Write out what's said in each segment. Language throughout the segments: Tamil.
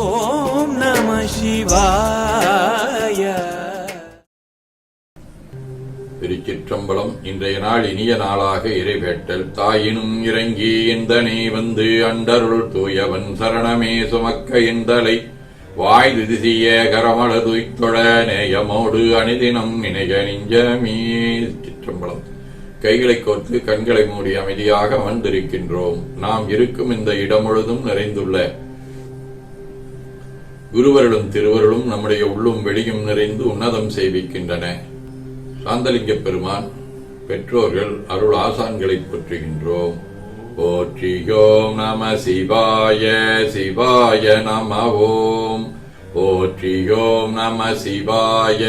ஓம் நம சிவாய. திருச்சிற்றம்பலம். இன்றைய நாள் இனிய நாளாக இறைவேட்டல். தாயினும் இறங்கி எந்தனே வந்து அண்டருள் தூயவன் சரணமே சுமக்க எந்தலை வாய்து திசிய கரமள துய்த்தொழ நேயமோடு அணிதினம் நினைக நெஞ்சமே. சிற்றம்பலம். கைகளை கோர்த்து கண்களை மூடி அமைதியாக அமர்ந்திருக்கின்றோம். நாம் இருக்கும் இந்த இடம் முழுதும் நிறைந்துள்ள குருவருளும் திருவருளும் நம்முடைய உள்ளும் வெளியும் நிறைந்து உன்னதம் செய்விக்கின்றன. சாந்தலிங்க பெருமான் பெற்றோர்கள் அருள் ஆசான்களை போற்றுகின்றோம். போற்றியோம் நம சிவாய சிவாய நம ஓம். போற்றியோம் நம சிவாய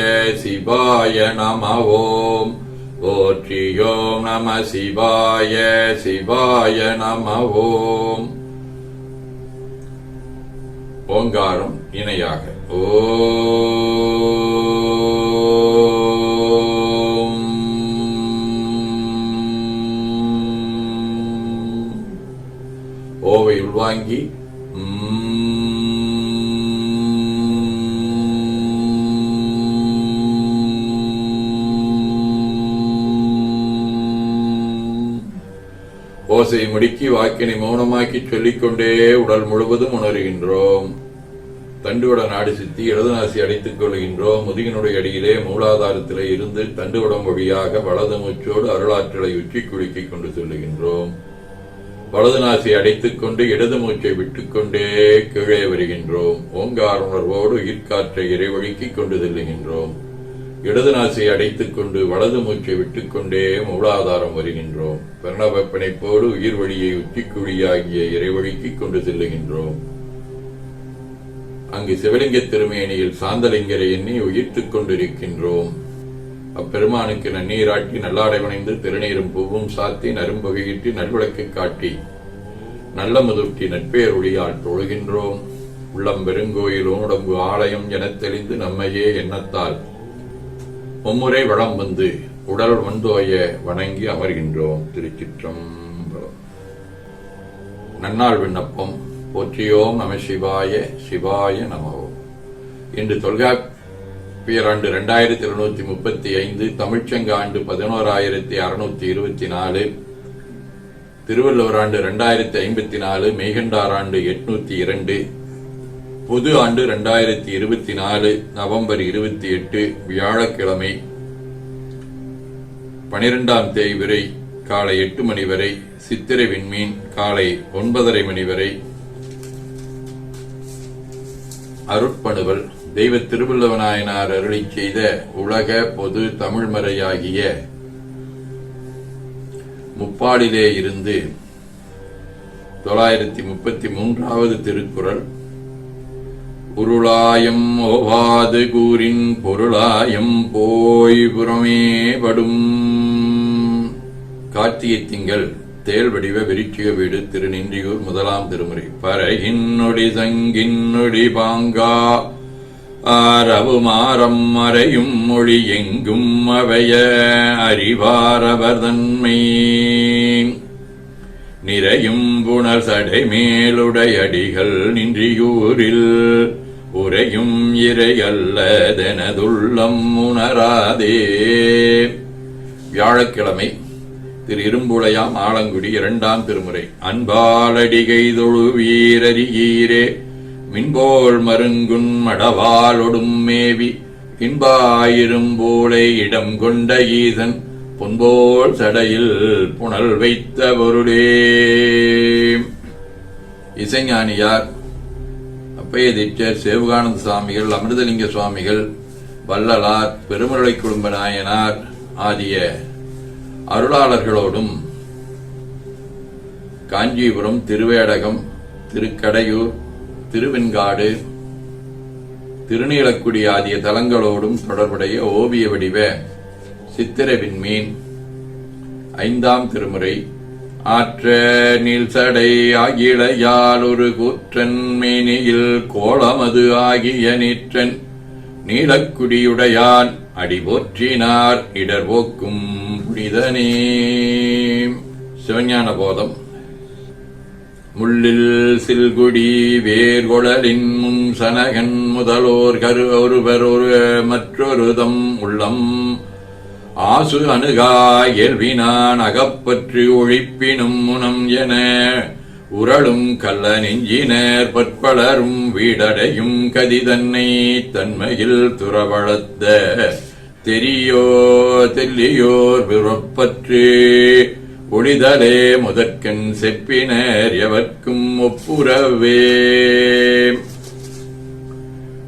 சிவாய நம ஓம். போற்றியோம் நம சிவாய சிவாய நம ஓம். ஓங்காரம் இணையாக ஓவை உள்வாங்கி ஓசையை முடுக்கி வாக்கினை மௌனமாக்கி சொல்லிக்கொண்டே உடல் முழுவதும் உணர்கின்றோம். தண்டுவட நாடு சித்தி இடதுநாசி அடைத்துக் கொள்கின்றோம். முதுகினுடைய அடியிலே மூலாதாரத்திலே இருந்து தண்டுவடம் வழியாக வலது மூச்சோடு அருளாற்றலை உச்சி குலுக்கிக் கொண்டு செல்லுகின்றோம். வலது நாசி அடைத்துக் கொண்டு இடது மூச்சை விட்டுக்கொண்டே கீழே வருகின்றோம். ஓங்கார உணர்வோடு உயிர்காற்றை இறைவழுக்கிக் கொண்டு செல்லுகின்றோம். இடது நாசியை அடைத்துக் கொண்டு வலது மூச்சை விட்டுக்கொண்டே மூலாதாரம் வருகின்றோம். பிரணவ பிணைப்போடு உயிர் வழியை உச்சிக்குழியாகிய இறைவழுக்கிக் கொண்டு செல்லுகின்றோம். அங்கு சிவலிங்க திருமேனியில் சாந்தலிங்கரை எண்ணி உயிர்த்துக் கொண்டிருக்கின்றோம். அப்பெருமானுக்கு நன்னீராட்டி நல்லாடை வணைந்து திருநீரும் பூவும் சாத்தி நரும்பகையிட்டு நல்விளக்கு காட்டி நல்ல முதுட்டி நட்பேர் ஒளியால் தொழுகின்றோம். உள்ளம் பெருங்கோயில் உடம்பு ஆலயம் எனத் தெளிந்து நம்மையே எண்ணத்தால் மும்முறை வளம் வந்து உடல் வந்தோய வணங்கி அமர்கின்றோம். திருச்சிற்றம்பலம். நன்னாள் விண்ணப்பம். போற்றியோம் நம சிவாய சிவாய நமவோம். இன்று தொல்காப்பியர் ஆண்டு 2235, தமிழ்ச்சங்க ஆண்டு 11624, திருவள்ளுவர் ஆண்டு 2054, மெய்கண்டார் ஆண்டு 802, பொது ஆண்டு 2024, நவம்பர் 28, வியாழக்கிழமை, 12ஆம் தேய்பிறை காலை 8 மணி வரை, சித்திரை விண்மீன் காலை 9:30 மணி வரை, அருட்பணுவல் தெய்வ திருவள்ளுவநாயனார் அருளி செய்த உலக பொது தமிழ்மறையாகிய முப்பாடிலே இருந்து 933வது திருக்குறள். உருளாயம் ஓவாது கூறின் பொருளாயம் போய் புறமே படும். கார்த்திகை திங்கள் தேல் வடிவ விருச்சிக வீடு திருநின்றியூர் 1ஆம் திருமுறை. பறையின் நொடி சங்கின் நொடி பாங்கா ஆரவு மாறம் மறையும் மொழி எங்கும் அவைய அறிவாரவர் தன்மை நிறையும் புனர் சடை மேலுடையடிகள் நின்றியூரில் உரையும் இறை அல்லதெனதுள்ளம் உணராதே. வியாழக்கிழமை திரு இரும்புளையாம் ஆலங்குடி 2ஆம் திருமுறை. அன்பாலடிகை தொழு வீரறியீரே மின்போல் மருங்குன் மடவாலொடும் மேவி இன்பாயிரும்போலை இடம் கொண்ட ஈசன் பொன்போல் சடையில் புனல் வைத்த பொருளே. இசைஞானியார் அப்பைய தீட்சர், சேவுகானந்த சுவாமிகள், அமிர்தலிங்க சுவாமிகள், வள்ளலார், பெருமுரளை குடும்ப நாயனார் ஆகிய அருளாளர்களோடும் காஞ்சிபுரம், திருவேடகம், திருக்கடையூர், திருவெண்காடு, திருநீலக்குடி ஆகிய தலங்களோடும் தொடர்புடைய ஓவிய வடிவ சித்திரை விண்மீன் 5ஆம் திருமுறை. ஆற்ற நீள்சடை ஆகிழையால் ஒரு கூற்றன் மேனியில் கோலமது ஆகிய நீற்றன் நீலக்குடியுடையான் அடி போற்றினார் இடர்போக்கும் புனிதனே. சிவஞான போதம் முள்ளில் சில்குடி வேர்கொழலின் முன் சனகன் முதலோர் ஒருவர் மற்றொருதம் உள்ளம் ஆசு அணுகா இயல்பினான் அகப்பற்று ஒழிப்பினும் முனம் என உரளும் கள்ள நெஞ்சினர் பற்பலரும் வீடடையும் கதிதன்னை தன்மையில் துறவளத்த தெல்லியோர் பிறப்பற்று ஒளிதலே முதற்கண் செப்பினர் எவர்க்கும் ஒப்புரவே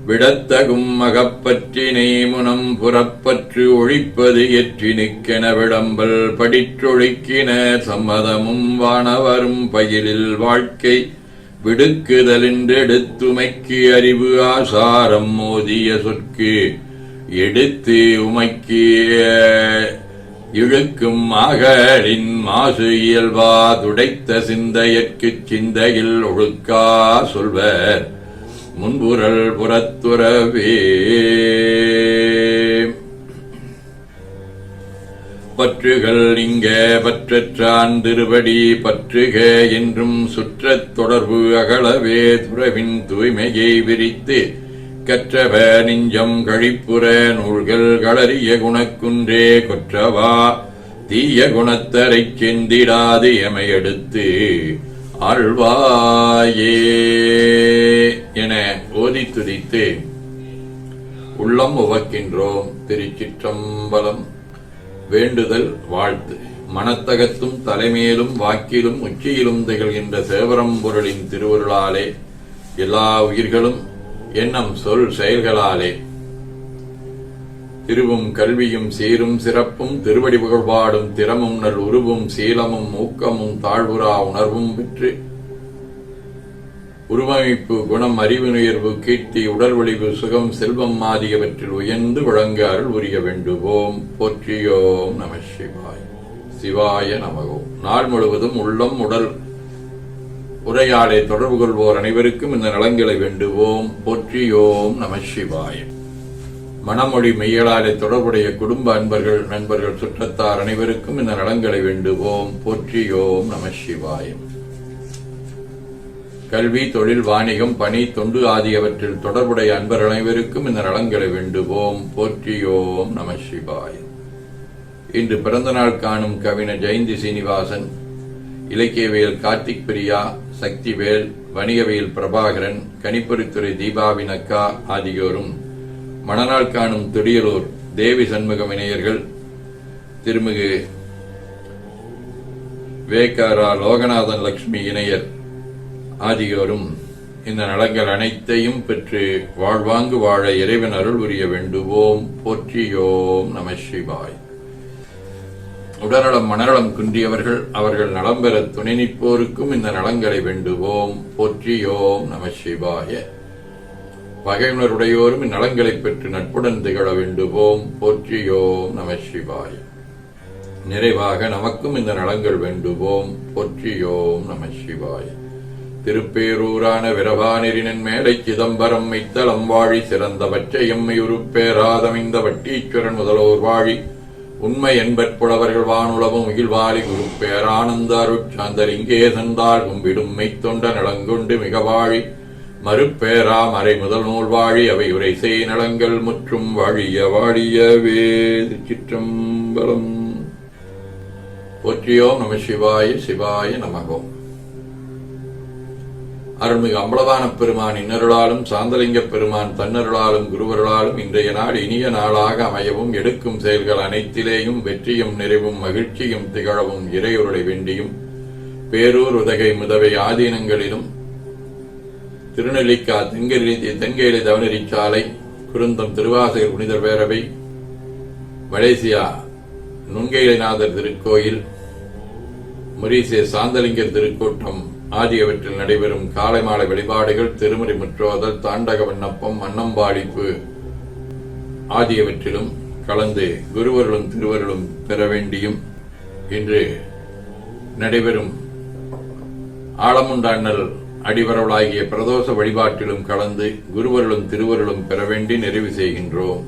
விடத்தகும் அகப்பற்றினை முனம் புறப்பற்று ஒழிப்பது எற்றினுக்கென விளம்பல் படிற்றொழிக்கினர் சம்மதமும் வானவரும் பயிலில் வாழ்க்கை விடுக்குதலின்றெடுத்துமைக்கு அறிவு ஆசாரம் மோதிய சொற்கு எடுத்து உமைக்கு இழுக்கும் ஆகலின் மாசு இயல்வா துடைத்த சிந்தையற்குச் சிந்தையில் ஒழுக்கா சொல்வர் முன்புறல் புறத்துறவே பற்றுகள் இங்க பற்றற்றான் திருவடி பற்றுக என்றும் சுற்றத் தொடர்பு அகலவே துறவின் தூய்மையை விரித்து கற்றவ நெஞ்சம் கழிப்புற நூல்கள் களறிய குணக்குன்றே கொற்றவா தீய குணத்தரைச் செந்திடாது எமையெடுத்து ஆழ்வாயே என ஓதி துதித்து உள்ளம் உவக்கின்றோம். திருச்சிற்றம்பலம். வேண்டுதல் வாழ்த்து. மனத்தகத்தும் தலைமையிலும் வாக்கிலும் உச்சியிலும் திகழ்கின்ற சேவரம்பொருளின் திருவருளாலே எல்லா உயிர்களும் எண்ணம் சொல் செயல்களாலே திருவும் கல்வியும் சீரும் சிறப்பும் திருவடி புகழ்பாடும் திறமும் நல் உருவும் சீலமும் ஊக்கமும் தாழ்வுறா உணர்வும் பெற்று உருவமைப்பு குணம் அறிவு நுயர்வு கீர்த்தி உடல் ஒளிவு சுகம் செல்வம் ஆகியவற்றில் உயர்ந்து வழங்க அருள் புரிய வேண்டுவோம். போற்றியோம் நம சிவாய். சிவாய நமகோம். நாள் முழுவதும் உள்ளம் உடல் உரையாடை தொடர்பு கொள்வோர் அனைவருக்கும் இந்த நலங்களை வேண்டுவோம். போற்றியோம் நம சிவாய. மனமொழி மெய்யலாலே தொடர்புடைய குடும்ப அன்பர்கள் நண்பர்கள் சுற்றத்தார் அனைவருக்கும் இந்த நலங்களை வேண்டுவோம். போற்றியோம் நம சிவாயம். கல்வி தொழில் வாணிகம் பணி தொண்டு ஆகியவற்றில் தொடர்புடைய அன்பர் அனைவருக்கும் இந்த நலங்களை வேண்டுவோம். போற்றியோம் நம சிவாயம். இன்று பிறந்த நாள் காணும் கவிஞர் ஜெயந்தி சீனிவாசன், இலக்கியவியல் கார்த்திக் பிரியா, சக்திவேல், வணிகவியல் பிரபாகரன், கணிப்பொறித்துறை தீபாவின் அக்கா ஆகியோரும், மணநாள் காணும் துடியலூர் தேவி சண்முகம் இணையர்கள், திருமிகு வேகாரா லோகநாதன் லட்சுமி இணையர் ஆகியோரும் இந்த நலங்கள் அனைத்தையும் பெற்று வாழ்வாங்கு வாழ இறைவன் அருள் புரிய வேண்டுவோம். போற்றியோம் நம சிவாய். உடல்நலம் மனநலம் குன்றியவர்கள் அவர்கள் நலம் பெற துணை நிற்போருக்கும் இந்த நலங்களை வேண்டுவோம். போற்றியோம் நம சிவாய. பகையுணருடையோரும் இந்நலங்களை பெற்று நட்புடன் திகழ வேண்டுவோம். போற்றியோம் நம சிவாய. நிறைவாக நமக்கும் இந்த நலங்கள் வேண்டுவோம். போற்றியோம் நம சிவாய. திருப்பேரூரான விரவானெறினன் மேலை சிதம்பரம் மைத்தளம் வாழி சிறந்த பச்சை எம்மை உருப்பேராதமைந்த வட்டீஸ்வரன் முதலோர் வாழி உண்மை என்பற்புலவர்கள் வானுளவும் உயிர்வாளி குருப்பேரானந்த அருட்சாந்தர் இங்கே சென்றால் கும்பிடும் மெய்த்தொண்ட நலங்கொண்டு மிக வாழி மறுப்பேரா மறை முதல் நூல் வாழி அவை உரை செய் நலங்கள் முற்றும் வாழிய வாழியவே. திருச்சிற்றம்பலம். போற்றியோம் நம சிவாய. சிவாய நமகோம். அருள்மிகு அம்பலவான பெருமான் இன்னருளாலும் சாந்தலிங்க பெருமான் தன்னருளாலும் குருவருளாலும் இன்றைய நாள் இனிய நாளாக அமையவும் எடுக்கும் செயல்கள் அனைத்திலேயும் வெற்றியும் நிறைவும் மகிழ்ச்சியும் திகழவும் இறையொருளை வேண்டியும் பேரூர் உதகை முதவை ஆதீனங்களிலும் திருநெல்லிக்கா தென்கேலி தவநெறிச்சாலை குருந்தம் திருவாசகர் புனிதர் பேரவை மலேசியா நுண்கைலைநாதர் திருக்கோயில் மொரீசியஸ் சாந்தலிங்கர் திருக்கூட்டம் ஆகியவற்றில் நடைபெறும் காலை மாலை வழிபாடுகள் திருமுறை முற்றோதல் தாண்டக விண்ணப்பம் மன்னம்பாளிப்பு ஆகியவற்றிலும் கலந்து குருவருளும் திருவருளும் பெற வேண்டியும் இன்று நடைபெறும் ஆலமுண்டாண்ணல் அடிவரவளாகிய பிரதோஷ வழிபாட்டிலும் கலந்து குருவருளும் திருவருளும் பெற வேண்டி நிறைவு செய்கின்றோம்.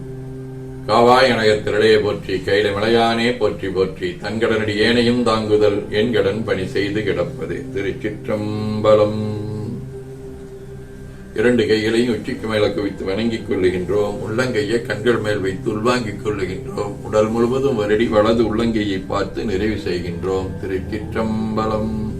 காவாய் அணையத்திரளே போற்றி கையில மலையானே போற்றி போற்றி தன்கடனடி ஏனையும் தாங்குதல் என் கடன் பணி செய்து கிடப்பது. திருச்சிற்றம்பலம். இரண்டு கைகளையும் உச்சிக்கு மேல குவித்து வணங்கிக் கொள்ளுகின்றோம். உள்ளங்கையை கண்கள் மேல் வைத்து உள்வாங்கிக் கொள்ளுகின்றோம். உடல் முழுவதும் வருடி வலது உள்ளங்கையை பார்த்து நிறைவு செய்கின்றோம். திருச்சிற்றம்பலம்.